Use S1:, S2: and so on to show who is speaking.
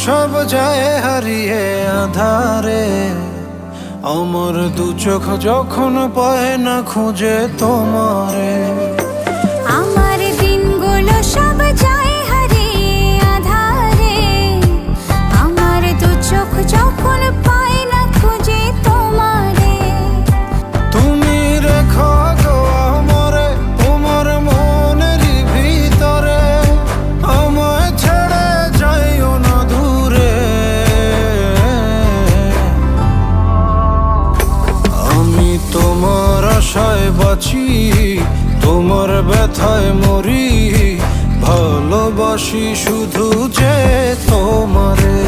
S1: সব যায় হারিয়ে আধারে, আমার দু চোখ যখন পায় না খুঁজে তোমারে।
S2: আমার দিনগুলো সব যায় হারিয়ে আধারে, আমার দু চোখ যখন পায় না খুঁজে তোমারে।
S1: তুমি রেখো গো আমরে তোমার মনের ভিতরে, আমায় ছেড়ে যাইও না দূরে। আমি তোমার আশায় বাঁচি, তোমার ব্যথায় মরি, ভালোবাসি শুধু যে তোমারে।